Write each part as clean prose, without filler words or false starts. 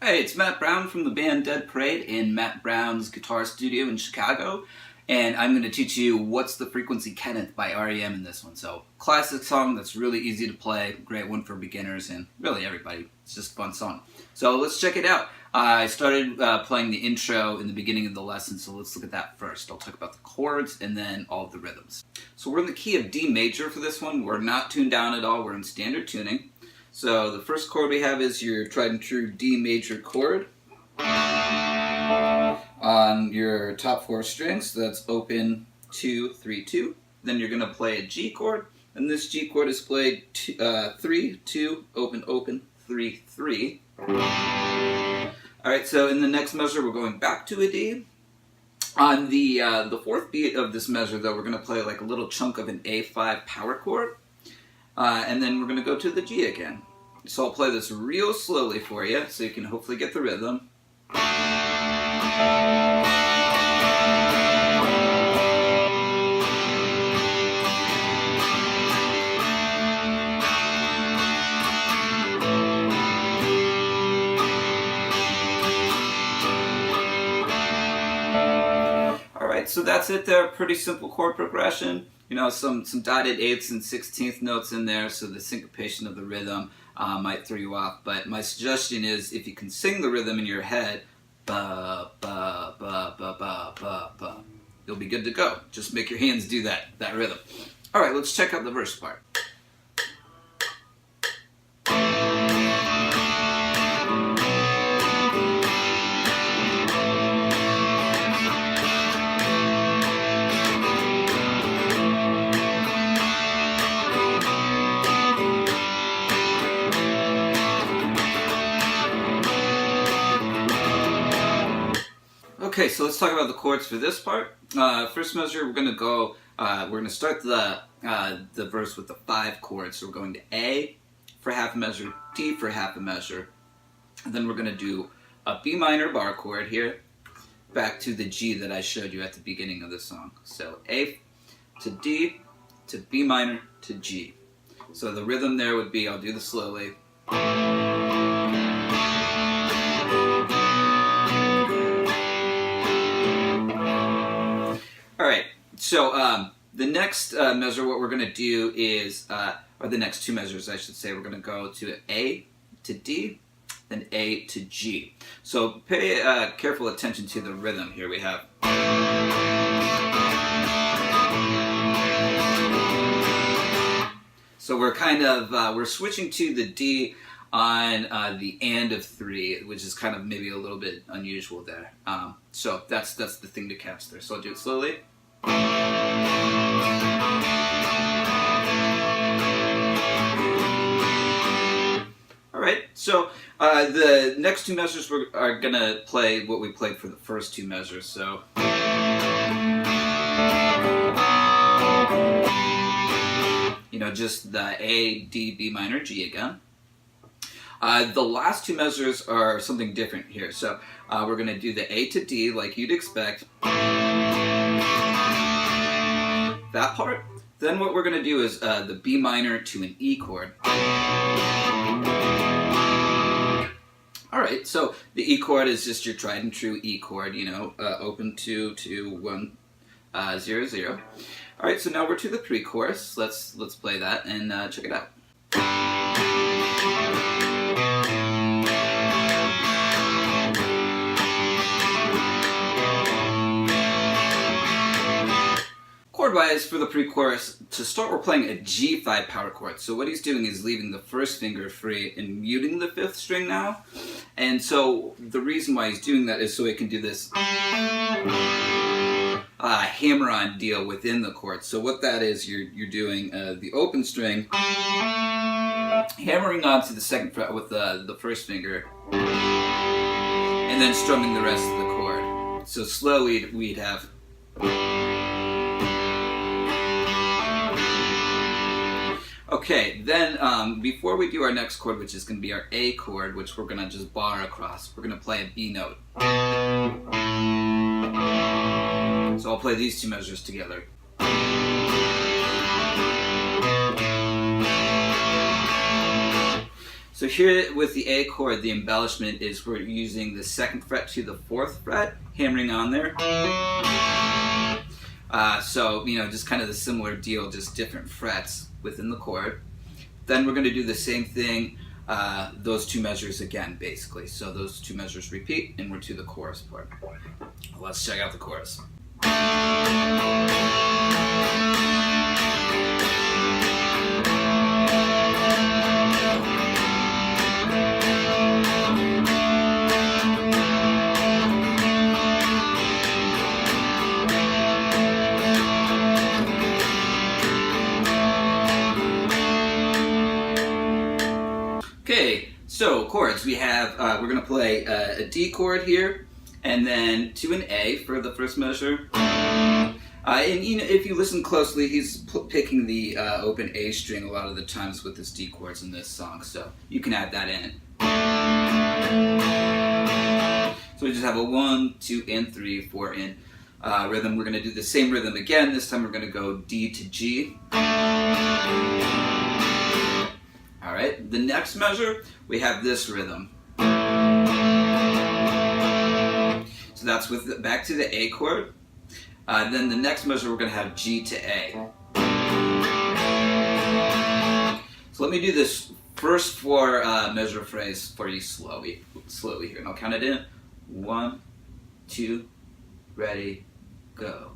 Hey, it's Matt Brown from the band Dead Parade in Matt Brown's guitar studio in Chicago, and I'm going to teach you What's the Frequency Kenneth by R.E.M. in this one. So, classic song that's really easy to play, great one for beginners and really everybody. It's just a fun song. So let's check it out. I started playing the intro in the beginning of the lesson, so let's look at that first. I'll talk about the chords and then all of the rhythms. So we're in the key of D major for this one. We're not tuned down at all, we're in standard tuning. So the first chord we have is your tried and true D major chord on your top four strings. So that's open 2, 3, 2. Then you're going to play a G chord, and this G chord is played 3, 2, open, open, 3, 3. Alright, so in the next measure we're going back to a D. On the fourth beat of this measure though, we're going to play like a little chunk of an A5 power chord. And then we're going to go to the G again. So I'll play this real slowly for you so you can hopefully get the rhythm. Alright, so that's it there. Pretty simple chord progression. You know, some dotted eighths and 16th notes in there, so the syncopation of the rhythm might throw you off. But my suggestion is, if you can sing the rhythm in your head, ba ba ba ba ba ba ba, you'll be good to go. Just make your hands do that rhythm. All right, let's check out the verse part. Okay, so let's talk about the chords for this part. First measure, we're going to start the verse with the 5 chords. So we're going to A for half a measure, D for half a measure, and then we're going to do a B minor bar chord here, back to the G that I showed you at the beginning of the song. So A to D to B minor to G. So the rhythm there would be, I'll do this slowly. Alright, so the next measure, what we're going to do is, or the next two measures I should say, we're going to go to A to D, then A to G. So pay careful attention to the rhythm here we have. So we're kind of, we're switching to the D on the and of 3, which is kind of maybe a little bit unusual there. So that's the thing to catch there. So I'll do it slowly. Alright, so the next two measures are going to play what we played for the first two measures. So you know, just the A, D, B minor, G again. The last two measures are something different here. So we're going to do the A to D like you'd expect. That part. Then what we're going to do is the B minor to an E chord. Alright, so the E chord is just your tried and true E chord, you know, open 2, 2, 1, 0, 0. Alright, so now we're to the pre-chorus. Let's play that and check it out. Chord-wise, for the pre-chorus, to start we're playing a G5 power chord. So what he's doing is leaving the first finger free and muting the 5th string now. And so the reason why he's doing that is so he can do this hammer-on deal within the chord. So what that is, you're doing the open string, hammering onto the 2nd fret with the first finger, and then strumming the rest of the chord. So slowly we'd have... Okay, then before we do our next chord, which is going to be our A chord, which we're going to just bar across, we're going to play a B note. So I'll play these two measures together. So here with the A chord, the embellishment is we're using the 2nd fret to the 4th fret, hammering on there. So, just kind of the similar deal, just different frets within the chord. Then we're going to do the same thing, those 2 measures again, basically. So those 2 measures repeat, and we're to the chorus part. Let's check out the chorus. Okay, so chords. We have, we're going to play a D chord here, and then to an A for the first measure. And if you listen closely, he's picking the open A string a lot of the times with his D chords in this song, so you can add that in. So we just have a 1, 2, and 3, 4 in rhythm. We're going to do the same rhythm again. This time we're going to go D to G. Alright, the next measure, we have this rhythm. So that's with back to the A chord. Then the next measure, we're going to have G to A. So let me do this first 4 measure phrase for you slowly here. And I'll count it in. 1, 2, ready, go.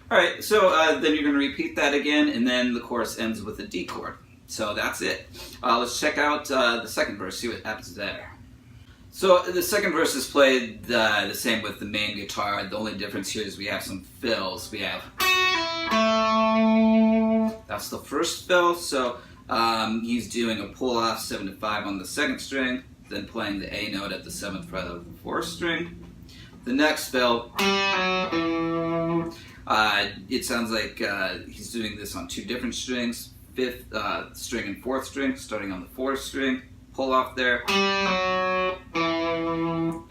Alright, so then you're going to repeat that again, and then the chorus ends with a D chord. So that's it. Let's check out the second verse, see what happens there. So the second verse is played the same with the main guitar. The only difference here is we have some fills. We have... That's the first fill, so he's doing a pull-off 7 to 5 on the 2nd string, then playing the A note at the 7th fret of the 4th string. The next fill... it sounds like he's doing this on 2 different strings, 5th string and 4th string, starting on the 4th string, pull off there,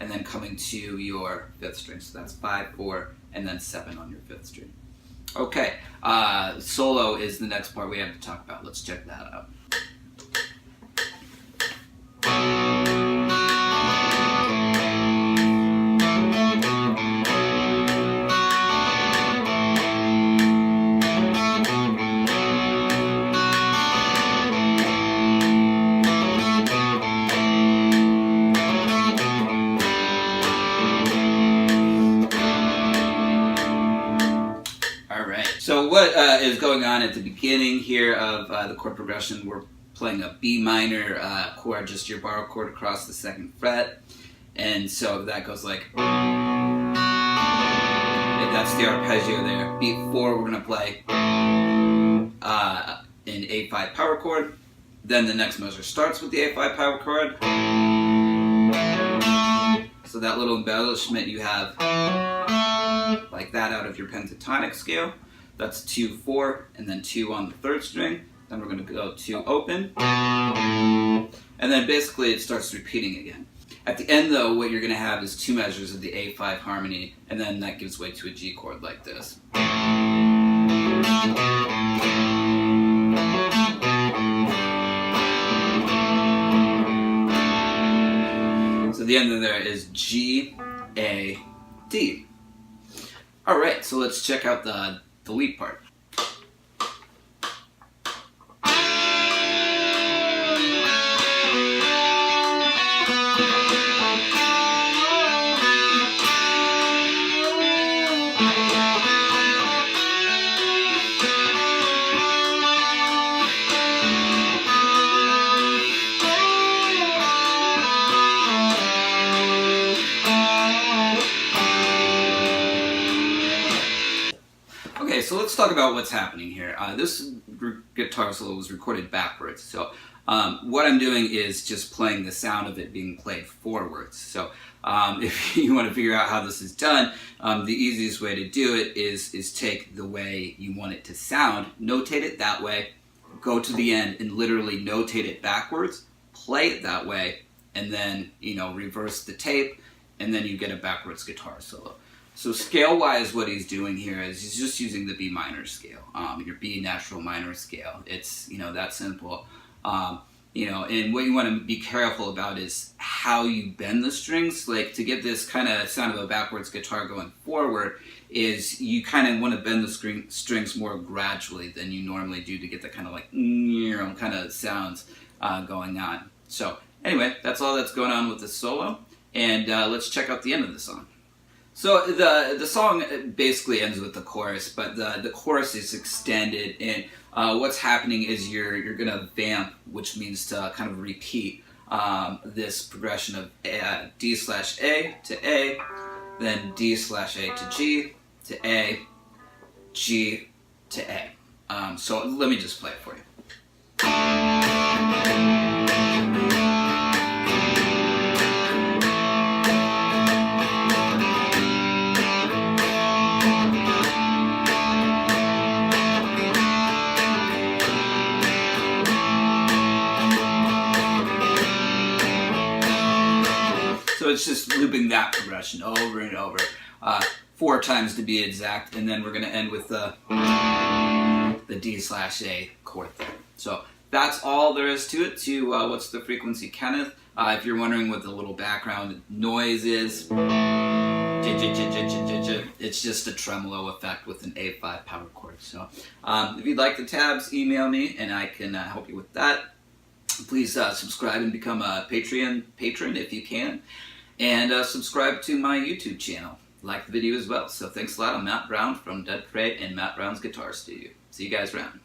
and then coming to your 5th string. So that's 5, 4, and then 7 on your 5th string. Okay, solo is the next part we have to talk about. Let's check that out. So what is going on at the beginning here of the chord progression, we're playing a B minor chord, just your bar chord across the 2nd fret. And so that goes like, that's the arpeggio there. Beat 4, we're going to play an A5 power chord. Then the next measure starts with the A5 power chord. So that little embellishment you have like that out of your pentatonic scale. That's 2, 4, and then 2 on the 3rd string. Then we're going to go to open. And then basically it starts repeating again. At the end though, what you're going to have is 2 measures of the A5 harmony, and then that gives way to a G chord like this. So the end of there is G, A, D. Alright, so let's check out the lead part. Okay, so let's talk about what's happening here. This guitar solo was recorded backwards, so what I'm doing is just playing the sound of it being played forwards. So if you want to figure out how this is done, the easiest way to do it is take the way you want it to sound, notate it that way, go to the end and literally notate it backwards, play it that way, and then, reverse the tape, and then you get a backwards guitar solo. So scale-wise, what he's doing here is he's just using the B minor scale, your B natural minor scale. It's, that simple. And what you want to be careful about is how you bend the strings. Like, to get this kind of sound of a backwards guitar going forward, is you kind of want to bend the strings more gradually than you normally do to get the kind of like kind of sounds going on. So anyway, that's all that's going on with the solo, and let's check out the end of the song. So the song basically ends with the chorus, but the chorus is extended, and what's happening is you're gonna vamp, which means to kind of repeat this progression of D/A to A, then D/A to G to A, G to A. So let me just play it for you. So it's just looping that progression over and over, 4 times to be exact, and then we're going to end with the D/A chord there. So that's all there is to it, to What's the Frequency, Kenneth. If you're wondering what the little background noise is, it's just a tremolo effect with an A5 power chord. So if you'd like the tabs, email me and I can help you with that. Please subscribe and become a Patreon patron if you can. And subscribe to my YouTube channel. Like the video as well. So thanks a lot. I'm Matt Brown from Dead Parade and Matt Brown's Guitar Studio. See you guys around.